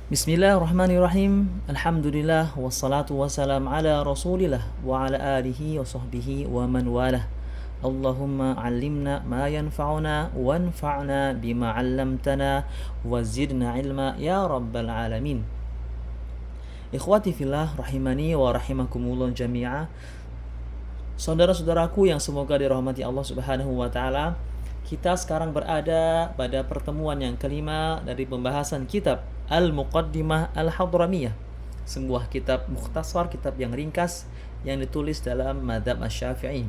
Bismillahirrahmanirrahim. Alhamdulillah wassalatu wassalam ala Rasulillah wa ala alihi wa sahbihi wa man walah. Allahumma 'allimna ma yanfa'una wanfa'na bima 'allamtana wa zidna ilma ya rabbal alamin. Ikhwati fillah rahimani wa rahimakumullah jami'a. Saudara-saudaraku yang semoga dirahmati Allah Subhanahu wa taala, kita sekarang berada pada pertemuan yang kelima dari pembahasan kitab Al-Muqaddimah Al-Hadramiyah, sebuah kitab mukhtasar, kitab yang ringkas yang ditulis dalam mazhab Asy-Syafi'i.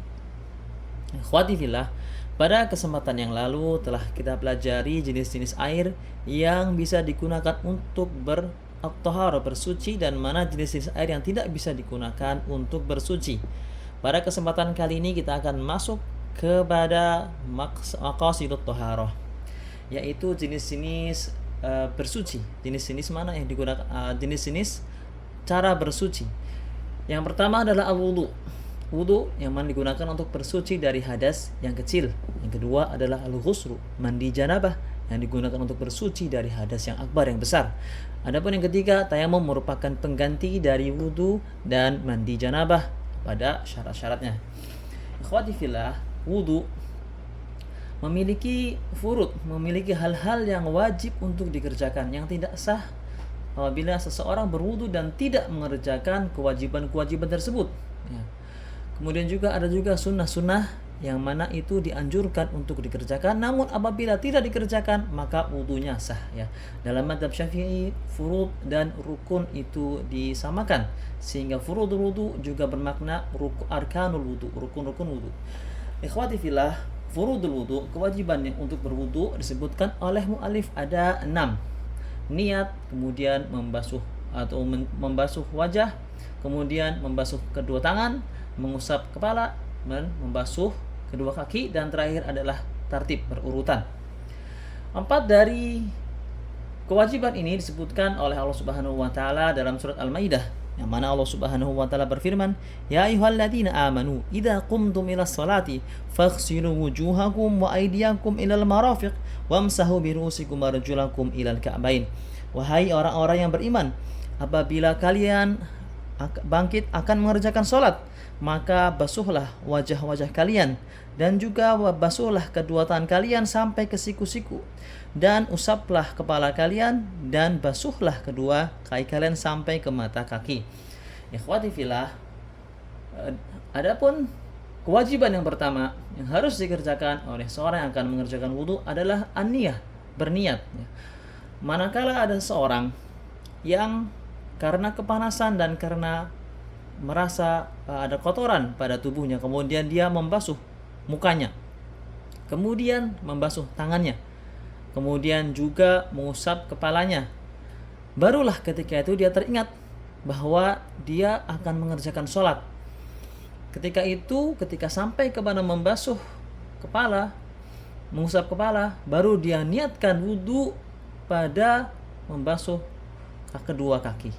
Ikhwati fillah, pada kesempatan yang lalu telah kita pelajari jenis-jenis air yang bisa digunakan untuk at-thaharah, bersuci, dan mana jenis-jenis air yang tidak bisa digunakan untuk bersuci. Pada kesempatan kali ini kita akan masuk kepada maqasidut thaharah, yaitu jenis-jenis bersuci. Jenis-jenis mana yang digunakan, jenis-jenis cara bersuci. Yang pertama adalah al-wudu. Wudu yang mana digunakan untuk bersuci dari hadas yang kecil. Yang kedua adalah al-ghuslu, mandi janabah, yang digunakan untuk bersuci dari hadas yang akbar, yang besar. Adapun yang ketiga, tayamum merupakan pengganti dari wudu dan mandi janabah pada syarat-syaratnya. Ikhwati fillah, wudu memiliki furud, memiliki hal-hal yang wajib untuk dikerjakan, yang tidak sah apabila seseorang berwudu dan tidak mengerjakan kewajiban-kewajiban tersebut. Ya. Kemudian juga ada juga sunnah-sunnah yang mana itu dianjurkan untuk dikerjakan, namun apabila tidak dikerjakan maka wudunya sah. Ya. Dalam mazhab Syafi'i, furud dan rukun itu disamakan, sehingga furudul wudu juga bermakna arkanul wudu, rukun-rukun wudu. Ikhwati fillah, furudul wudu, kewajiban yang untuk berwudu disebutkan oleh mu'alif ada 6. Niat, kemudian membasuh atau membasuh wajah, kemudian membasuh kedua tangan, mengusap kepala, dan membasuh kedua kaki, dan terakhir adalah tartib berurutan. 4 dari kewajiban ini disebutkan oleh Allah Subhanahu wa taala dalam surat Al-Maidah, yang mana Allah Subhanahu wa taala berfirman, "Ya ayyuhalladzina amanu, idza qumtum ilas salati faghsilu wujuhakum wa aydiyakum ilal marafiq wamsahu bi ru'usikum wa arjulakum ilal ka'bain." Wahai orang-orang yang beriman, apabila kalian bangkit akan mengerjakan salat, maka basuhlah wajah-wajah kalian dan juga basuhlah kedua tangan kalian sampai ke siku-siku, dan usaplah kepala kalian dan basuhlah kedua kaki kalian sampai ke mata kaki. Ikhwati fillah, adapun kewajiban yang pertama yang harus dikerjakan oleh seorang yang akan mengerjakan wudu adalah an-niyah, berniat. Manakala ada seorang yang karena kepanasan dan karena merasa ada kotoran pada tubuhnya, kemudian dia membasuh mukanya, kemudian membasuh tangannya, kemudian juga mengusap kepalanya, barulah ketika itu dia teringat bahwa dia akan mengerjakan sholat. Ketika itu, ketika sampai kepada membasuh kepala, mengusap kepala, baru dia niatkan wudu pada membasuh kedua kaki.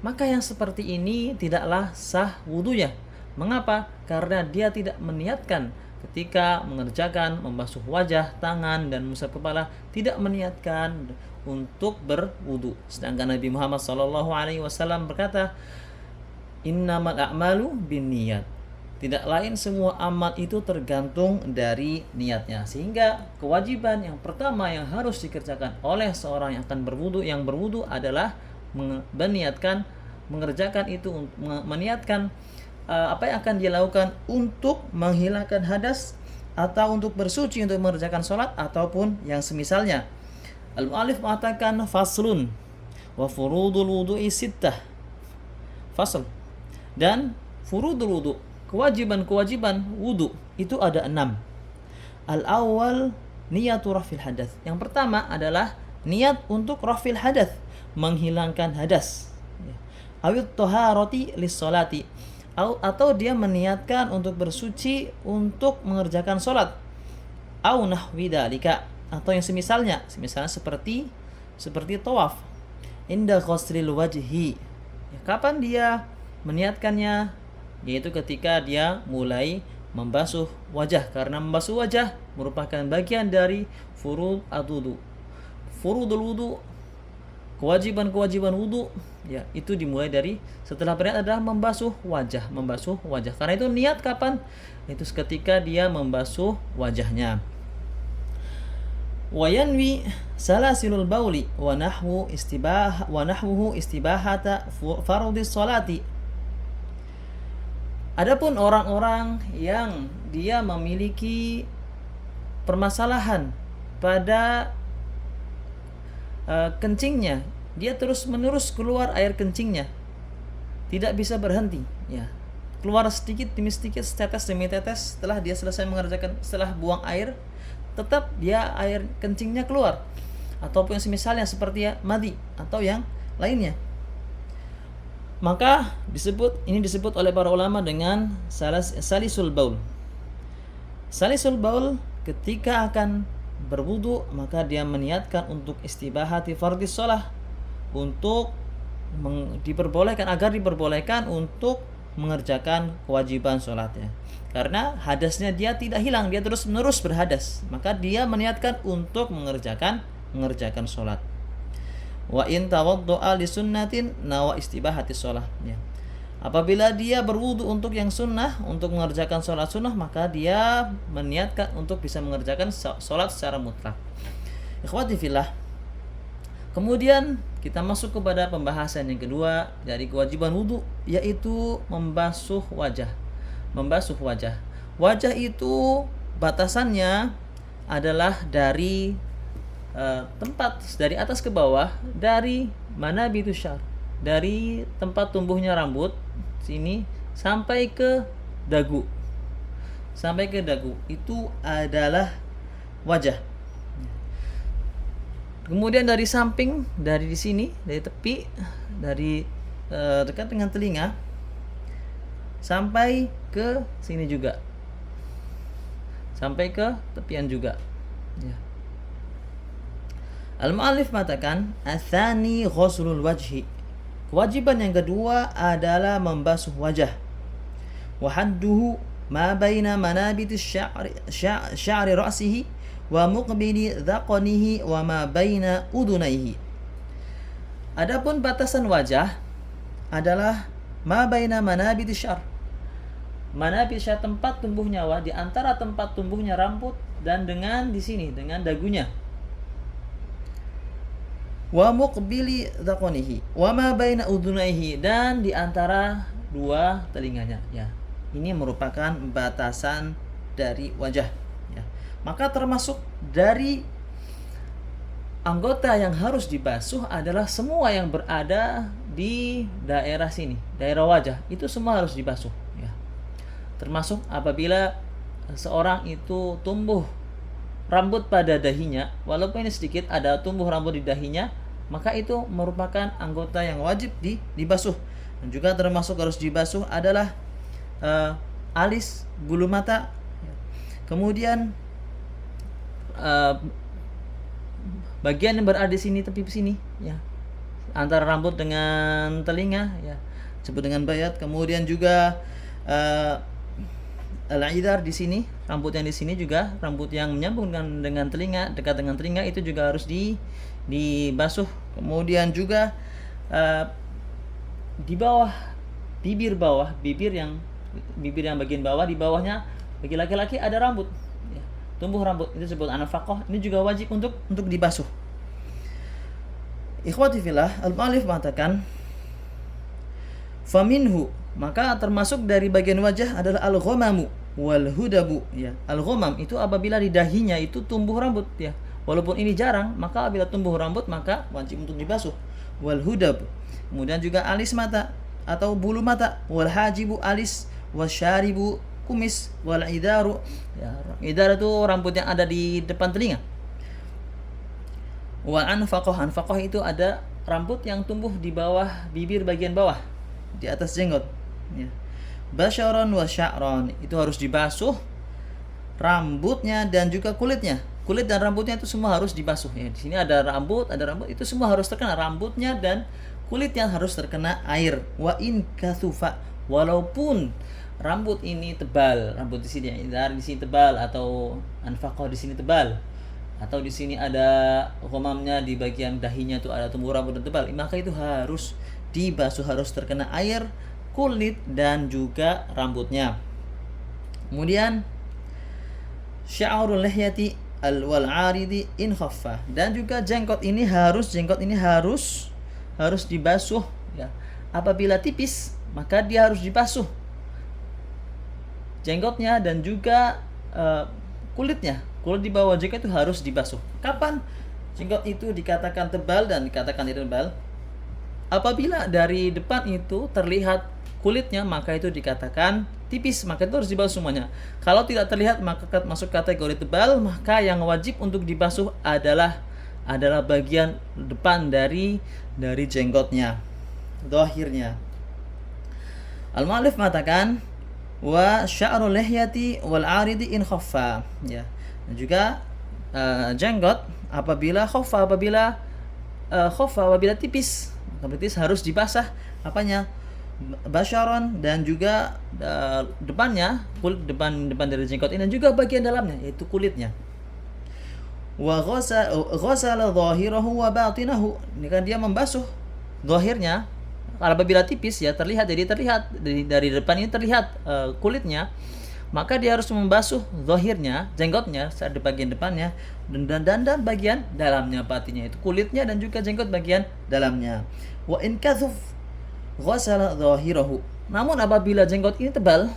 Maka yang seperti ini tidaklah sah wudunya. Mengapa? Karena dia tidak meniatkan ketika mengerjakan membasuh wajah, tangan, dan mengusap kepala, tidak meniatkan untuk berwudu. Sedangkan Nabi Muhammad SAW berkata, "Innamal a'malu binniyat." Tidak lain semua amal itu tergantung dari niatnya. Sehingga kewajiban yang pertama yang harus dikerjakan oleh seorang yang akan berwudu, yang berwudu adalah meniatkan mengerjakan itu, meniatkan apa yang akan dia lakukan untuk menghilangkan hadas atau untuk bersuci untuk mengerjakan sholat ataupun yang semisalnya. Al-mu'alif mengatakan faslun wa furudul wudu'i sittah. Fasl, dan furudul wudu, kewajiban-kewajiban wudu itu ada 6. Al-awwal niyatu rafil hadath. Yang pertama adalah niat untuk rafil hadath, menghilangkan hadas. Awit toharoti lissolati, atau dia meniatkan untuk bersuci untuk mengerjakan sholat. Au nahwi dzalika, atau yang semisalnya seperti tawaf. Inda ghuslil wajhi, kapan dia meniatkannya? Yaitu ketika dia mulai membasuh wajah, karena membasuh wajah merupakan bagian dari furud al-wudu. Furudul wudu, kewajiban-kewajiban wudu ya itu dimulai dari setelah berniat adalah membasuh wajah. Karena itu niat kapan? Itu ketika dia membasuh wajahnya. Wa yanwi salasilul bauli wa nahwuhu istibahata fardhis salati. Adapun orang-orang yang dia memiliki permasalahan pada kencingnya, dia terus-menerus keluar air kencingnya, tidak bisa berhenti, ya. Keluar sedikit demi sedikit, tetes demi tetes. Setelah dia selesai mengerjakan, setelah buang air, tetap dia air kencingnya keluar. Ataupun semisalnya seperti ya madi atau yang lainnya. Maka ini disebut oleh para ulama dengan salisul baul. Salisul baul ketika akan berwudu maka dia meniatkan untuk istibahati fardhis shalah, untuk agar diperbolehkan untuk mengerjakan kewajiban sholatnya. Karena hadasnya dia tidak hilang, dia terus menerus berhadas, maka dia meniatkan untuk mengerjakan sholat. Wa in tawaddu'a li sunnatin nawa istibahati shalah, ya. Apabila dia berwudu untuk yang sunnah, untuk mengerjakan sholat sunnah, maka dia meniatkan untuk bisa mengerjakan sholat secara mutlak. Ikhwati fillah. Kemudian kita masuk kepada pembahasan yang kedua dari kewajiban wudu, yaitu membasuh wajah. Wajah itu batasannya adalah dari tempat dari atas ke bawah, dari manabitus syar, dari tempat tumbuhnya rambut sini sampai ke dagu. Itu adalah wajah. Kemudian dari samping, dari di sini, dari tepi, dari dekat dengan telinga sampai ke sini juga. Sampai ke tepian juga. Ya. Al-mu'allif mengatakan, "Atsani ghuslul wajhi." Kewajiban yang kedua adalah membasuh wajah. Wa hadduhu ma baina manabitis sya'ri ra'sihi wa muqbili dhaqanihi wa ma baina udunaihi. Adapun batasan wajah adalah ma baina manabitis syar. Manabit syar tempat tumbuh nyawa, di antara tempat tumbuhnya rambut dan dengan di sini dengan dagunya. Wa muqbili dhaqanihi wa ma baina udunaihi, dan di antara dua telinganya, ya. Ini merupakan batasan dari wajah, ya. Maka termasuk dari anggota yang harus dibasuh adalah semua yang berada di daerah sini, daerah wajah, itu semua harus dibasuh, ya. Termasuk apabila seorang itu tumbuh rambut pada dahinya, walaupun ini sedikit, ada tumbuh rambut di dahinya, maka itu merupakan anggota yang wajib dibasuh. Dan juga termasuk harus dibasuh adalah alis, bulu mata, kemudian bagian yang berada di sini, tepi sini, ya, antara rambut dengan telinga, ya, disebut dengan bayat. Kemudian juga al-idhar di sini, rambut yang di sini juga, rambut yang menyambung dengan telinga, dekat dengan telinga, itu juga harus dibasuh. Kemudian juga di bawah bibir yang bagian bawah, di bawahnya bagi laki-laki ada rambut, ya, tumbuh rambut, itu disebut anafaqah, ini juga wajib untuk dibasuh. Ikhwati fillah, al-mu'allif mengatakan faminhu, maka termasuk dari bagian wajah adalah al-ghamamu wal hudabu, ya. Al-ghamam itu apabila di dahinya itu tumbuh rambut, ya. Walaupun ini jarang, maka apabila tumbuh rambut maka wajib untuk dibasuh. Wal hudab, kemudian juga alis mata atau bulu mata, wal hajibu alis, wasyaribu kumis, wal idaru, ya, idar itu rambut yang ada di depan telinga. Wal anfaqah itu ada rambut yang tumbuh di bawah bibir bagian bawah, di atas jenggot, ya. Basyaron wa sya'ron, itu harus dibasuh rambutnya dan juga kulitnya. Kulit dan rambutnya itu semua harus dibasuh, ya. Di sini ada rambut, itu semua harus terkena, rambutnya dan kulitnya harus terkena air. Wa in kathufa, walaupun rambut ini tebal, rambut di sini, di sini tebal, atau anfaqah di sini tebal, atau di sini ada ghamamnya, di bagian dahinya itu ada tumbuh rambut yang tebal, maka itu harus dibasuh, harus terkena air, kulit dan juga rambutnya. Kemudian sya'rul lihyati wal 'aridi in khaffa, dan juga jenggot ini harus dibasuh ya. Apabila tipis maka dia harus dibasuh jenggotnya dan juga kulitnya. Kulit di bawah jenggot itu harus dibasuh. Kapan jenggot itu dikatakan tebal dan dikatakan tidak tebal? Apabila dari depan itu terlihat kulitnya, maka itu dikatakan tipis, maka itu harus dibasuh semuanya. Kalau tidak terlihat maka masuk kategori tebal, maka yang wajib untuk dibasuh adalah bagian depan dari jenggotnya, zahirnya. Al-mu'allif mengatakan wa sya'rul lihyati wal 'aridi in khaffa, ya. Dan juga jenggot apabila tipis, harus dibasah apanya? Basyaron, dan juga depannya, kulit depan dari jenggot ini, dan juga bagian dalamnya yaitu kulitnya. Wa ghasala dhahirahu wa batinahu, ini kan dia membasuh zahirnya. Apabila tipis ya terlihat dari depan ini terlihat kulitnya, maka dia harus membasuh zahirnya, jenggotnya saat di bagian depannya, dan bagian dalamnya, batinnya itu kulitnya dan juga jenggot bagian dalamnya. Wa in kathuf ghasala dhahirahu, namun apabila jenggotnya tebal,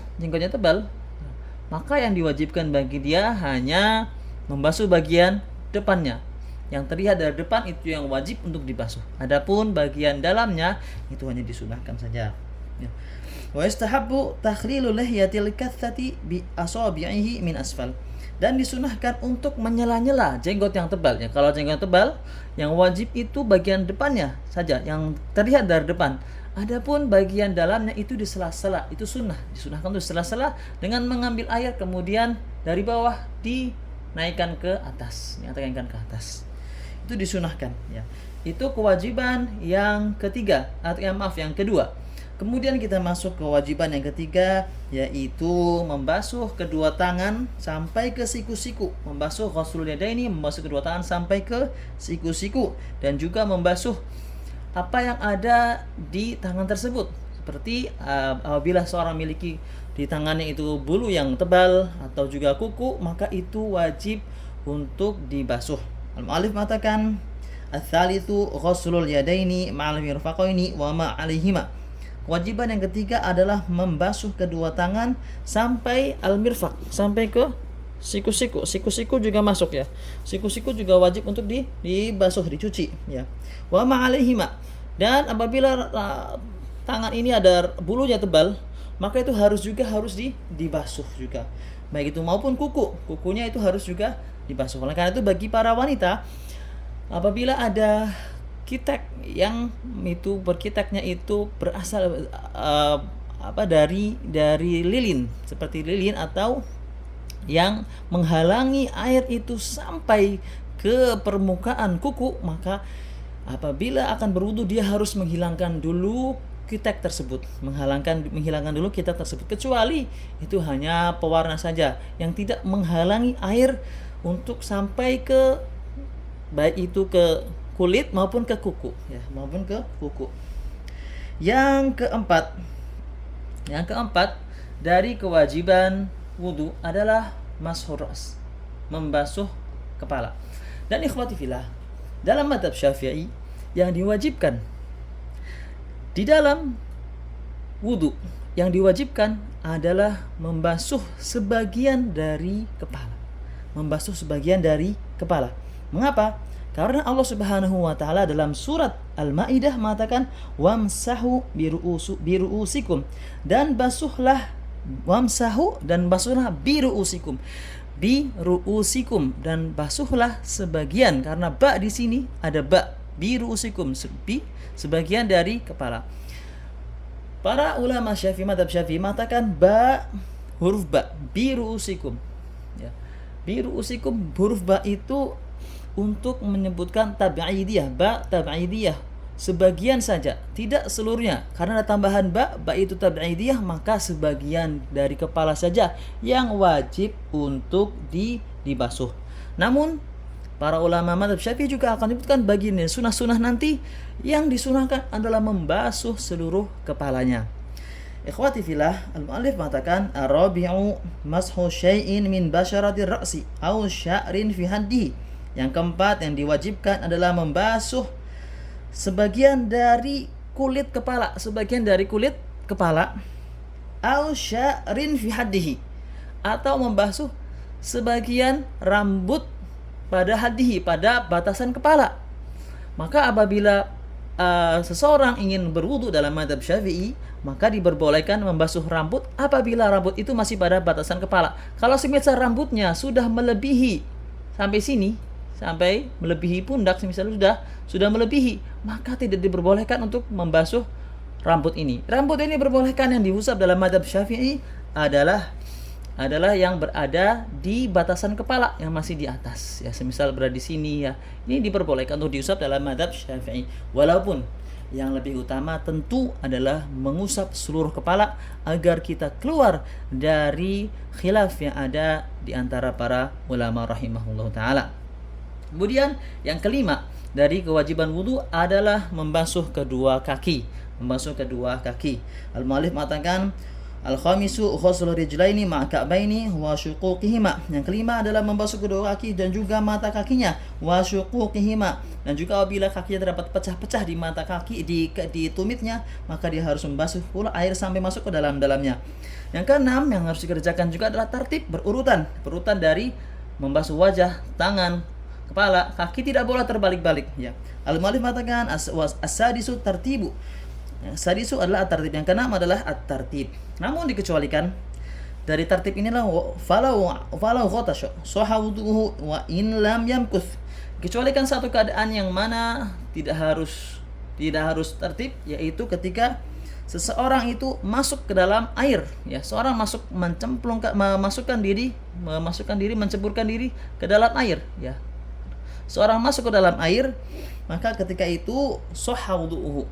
maka yang diwajibkan bagi dia hanya membasuh bagian depannya. Yang terlihat dari depan itu yang wajib untuk dibasuh. Adapun bagian dalamnya itu hanya disunahkan saja. Ya. Wa yastahabbu takhlilul lihyatil kathati bi asabi'ihi min asfal. Dan disunahkan untuk menyela-nyela jenggot yang tebal. Ya, kalau jenggot tebal, yang wajib itu bagian depannya saja yang terlihat dari depan. Adapun bagian dalamnya itu di sela-sela, itu disunahkan untuk sela-sela dengan mengambil air kemudian dari bawah dinaikkan ke atas, itu disunahkan ya. Itu kewajiban yang ketiga yang kedua. Kemudian kita masuk ke kewajiban yang ketiga, yaitu membasuh kedua tangan sampai ke siku-siku. Membasuh ghuslul yadaini, membasuh kedua tangan sampai ke siku-siku, dan juga membasuh apa yang ada di tangan tersebut. Seperti apabila seorang memiliki di tangannya itu bulu yang tebal atau juga kuku, maka itu wajib untuk dibasuh. Al-mu'allif mengatakan ats-tsalitsu ghuslul yadaini ma'al mirfaqaini wa ma 'alaihima. Kewajiban yang ketiga adalah membasuh kedua tangan sampai al-mirfaq, sampai ke siku-siku. Siku-siku juga masuk ya. Siku-siku juga wajib untuk dibasuh, dicuci ya. Wa ma 'alaihima. Dan apabila tangan ini ada bulunya tebal, maka itu harus dibasuh juga. Baik itu maupun kukunya itu harus juga dibasuh. Oleh karena itu bagi para wanita, apabila ada kitek yang itu berkiteknya itu berasal dari lilin, seperti lilin atau yang menghalangi air itu sampai ke permukaan kuku, maka apabila akan berwudu dia harus menghilangkan dulu kitek tersebut, menghilangkan dulu kitek tersebut, kecuali itu hanya pewarna saja yang tidak menghalangi air untuk sampai ke baik itu ke kulit maupun ke kuku ya, Yang keempat dari kewajiban wudu adalah mashur ras, membasuh kepala. Dan ikhwati fillah, dalam mazhab Syafi'i yang diwajibkan di dalam wudu, yang diwajibkan adalah membasuh sebagian dari kepala. Mengapa? Karena Allah Subhanahu wa taala dalam surat Al-Maidah mengatakan wamsahu biru'usikum, dan basuhlah biru'usikum, dan basuhlah sebagian, karena ba di sini ada ba, biru'usikum, sebagian dari kepala. Para ulama mazhab Syafi'i mengatakan huruf ba biru'usikum ya. Biru'usikum, huruf ba itu untuk menyebutkan tab'idiyah, sebagian saja, tidak seluruhnya. Karena ada tambahan ba itu tab'idiyah, maka sebagian dari kepala saja yang wajib untuk dibasuh. Namun para ulama mazhab Syafi'i juga akan menyebutkan bagian sunah-sunah nanti yang disunahkan adalah membasuh seluruh kepalanya. Ikhwati fillah, al-mu'allif mengatakan ar-rabi'u mashu syai'in min basyaratir ra'si aw sya'rin fi haddihi. Yang keempat yang diwajibkan adalah membasuh sebagian dari kulit kepala, aw sya'rin fi haddihi, atau membasuh sebagian rambut pada haddihi, pada batasan kepala. Maka apabila seseorang ingin berwudu dalam mazhab Syafi'i, maka diperbolehkan membasuh rambut apabila rambut itu masih pada batasan kepala. Kalau semisal rambutnya sudah melebihi sampai sini, sampai melebihi pundak, semisal sudah melebihi, maka tidak diperbolehkan untuk membasuh rambut ini. Rambut ini diperbolehkan yang diusap dalam mazhab Syafi'i adalah yang berada di batasan kepala yang masih di atas, ya, semisal berada di sini, ya, ini diperbolehkan untuk diusap dalam mazhab Syafi'i. Walaupun yang lebih utama tentu adalah mengusap seluruh kepala agar kita keluar dari khilaf yang ada di antara para ulama rahimahullah taala. Kemudian yang kelima dari kewajiban wudu adalah membasuh kedua kaki. Al-mu'allif mengatakan al-khamisu ghuslu rijlaini ma'a ka'baini wa syuquqihima. Yang kelima adalah membasuh kedua kaki dan juga mata kakinya, wa syuquqihima. Dan juga apabila kakinya terdapat pecah-pecah di mata kaki, di tumitnya, maka dia harus membasuh pula air sampai masuk ke dalamnya. Yang keenam yang harus dikerjakan juga adalah tertib berurutan dari membasuh wajah, tangan, kepala, kaki tidak boleh terbalik-balik, ya. Al-mu'allif mengatakan as-sadisu tartibu. Sadisu adalah at-tartib. Yang keenam adalah at-tartib. Namun dikecualikan dari tertib inilah falau ghatasha sahawduhu wa in lam yamkuth. Kecualikan satu keadaan yang mana tidak harus tertib, yaitu ketika seseorang itu masuk ke dalam air, ya, seorang mencemplungkan diri ke dalam air, ya. Seorang masuk ke dalam air, maka ketika itu sahawduhu.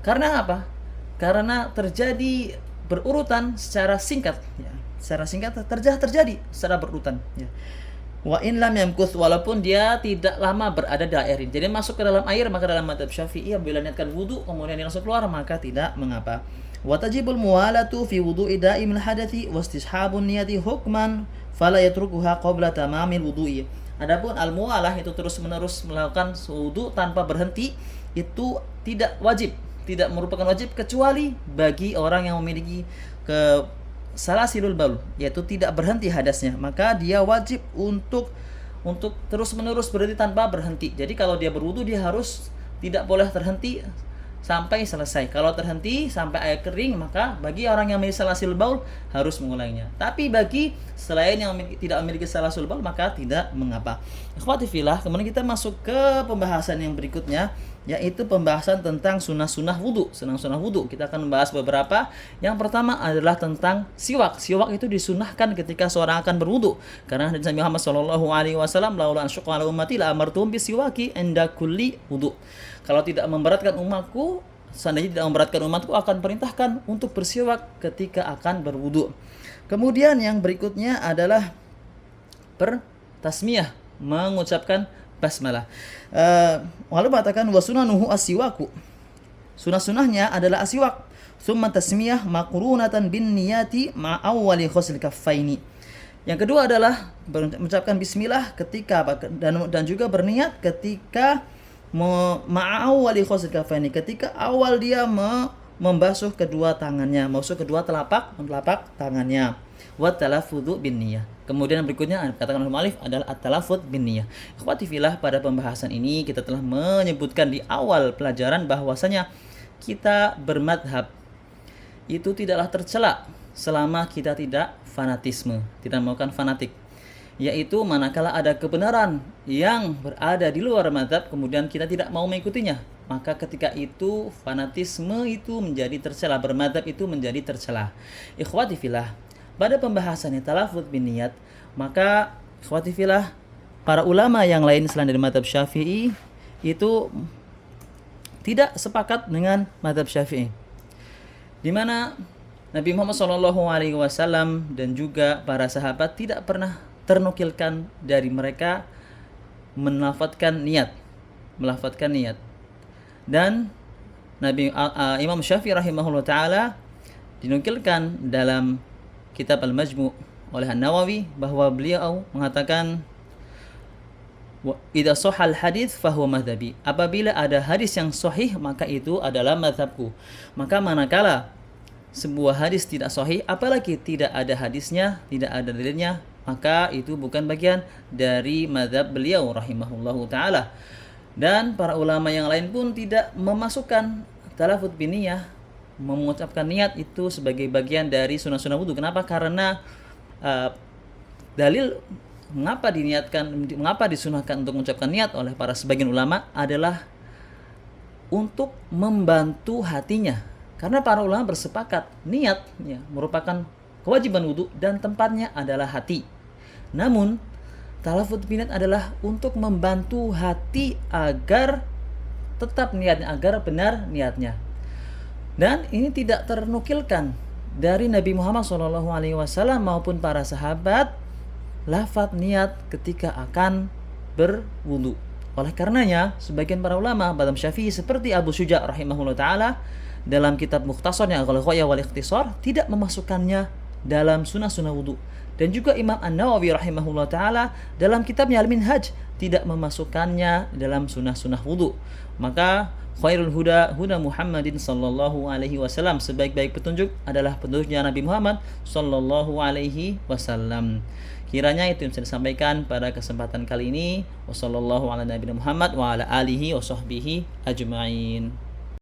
Karena apa? Karena terjadi berurutan secara singkat, ya. Secara singkat terjadi secara berurutan, ya. Wa in lam yamkuth, walaupun dia tidak lama berada di air ini. Jadi masuk ke dalam air, maka dalam mazhab Syafi'i apabila niatkan wudu kemudian dia langsung keluar, maka tidak mengapa. Wa tajibul muwalatu fi wudu'i da'imil hadathi wa istishabun niyati hukman fala yatrukuha qabla tamamil wudu'i. Adapun al-muwalah itu terus-menerus melakukan wudu tanpa berhenti, itu tidak merupakan wajib kecuali bagi orang yang memiliki salasilul baul, yaitu tidak berhenti hadasnya, maka dia wajib untuk terus-menerus berhenti tanpa berhenti. Jadi kalau dia berwudu, dia harus tidak boleh terhenti sampai selesai. Kalau terhenti sampai air kering, maka bagi orang yang memiliki salasil baul harus mengulanginya. Tapi bagi selain yang tidak memiliki salasil baul, maka tidak mengapa. Ikhwati fillah, kemudian kita masuk ke pembahasan yang berikutnya, yaitu pembahasan tentang sunnah-sunnah wudu. Sunnah-sunnah wudu kita akan membahas beberapa. Yang pertama adalah tentang siwak. Siwak itu disunahkan ketika seorang akan berwudu, karena hadis Nabi Muhammad SAW, laula an syaqqa ala ummati la amartuhum bisiwaki inda kulli wudu. Kalau tidak memberatkan umatku, seandainya tidak memberatkan umatku, akan perintahkan untuk bersiwak ketika akan berwudu. Kemudian yang berikutnya adalah bertasmiyah, mengucapkan basmalah. Lalu mengatakan wasunanuhu asiwaku. Sunah-sunahnya adalah asiwak. Tsumma tasmiyah maqrunatan bin niyati ma awwali ghusl kaffaini. Yang kedua adalah mengucapkan bismillah ketika dan juga berniat ketika ma'awwali ghusl kaffaini, ketika awal dia membasuh kedua tangannya, membasuh kedua telapak tangannya. Wa talaffudzu bin niyah. Kemudian berikutnya katakan oleh mu'allif adalah at-talaffudz bin niyah. Ikhwati fillah, pada pembahasan ini kita telah menyebutkan di awal pelajaran bahwasanya kita bermadhab itu tidaklah tercela selama kita tidak fanatisme, tidak melakukan fanatik. Yaitu manakala ada kebenaran yang berada di luar mazhab kemudian kita tidak mau mengikutinya, maka ketika itu fanatisme itu menjadi tercela, bermadzhab itu menjadi tercela. Ikhwati fillah, pada pembahasannya talaffudz bin niyat, maka ikhwati fillah, para ulama yang lain selain dari mazhab Syafi'i itu tidak sepakat dengan mazhab Syafi'i, di mana Nabi Muhammad SAW dan juga para sahabat tidak pernah ternukilkan dari mereka melafadzkan niat. Dan Imam Syafi'i rahimahullah taala dinukilkan dalam kitab Al-Majmu' oleh An-Nawawi bahwa beliau mengatakan idza shahal hadits fahuwa madhabi. Apabila ada hadis yang sahih maka itu adalah mazhabku. Maka manakala sebuah hadis tidak sahih, apalagi tidak ada hadisnya, tidak ada dalilnya, maka itu bukan bagian dari mazhab beliau rahimahullahu taala. Dan para ulama yang lain pun tidak memasukkan talafut biniyah, mengucapkan niat itu sebagai bagian dari sunnah-sunnah wudu. Kenapa? Karena dalil mengapa disunahkan untuk mengucapkan niat oleh para sebagian ulama adalah untuk membantu hatinya. Karena para ulama bersepakat niat merupakan kewajiban wudu dan tempatnya adalah hati. Namun talafut biniyat adalah untuk membantu hati agar tetap niatnya, agar benar niatnya. Dan ini tidak ternukilkan dari Nabi Muhammad SAW maupun para sahabat lafaz niat ketika akan berwudu. Oleh karenanya, sebagian para ulama mazhab Syafi'i seperti Abu Syuja' rahimahullah taala dalam kitab Mukhtasarnya Al-Ghaya wal Ikhtisar tidak memasukkannya dalam sunnah-sunnah wudu. Dan juga Imam An-Nawawi rahimahullah taala dalam kitabnya Al-Minhaj tidak memasukkannya dalam sunnah-sunnah wudu. Maka khairul huda Muhammadin sallallahu alaihi wasallam, sebaik-baik petunjuk adalah petunjuknya Nabi Muhammad sallallahu alaihi wasallam. Kiranya itu yang bisa disampaikan pada kesempatan kali ini. Wassallallahu ala nabiyina Muhammad wa ala alihi wa sahbihi ajma'in.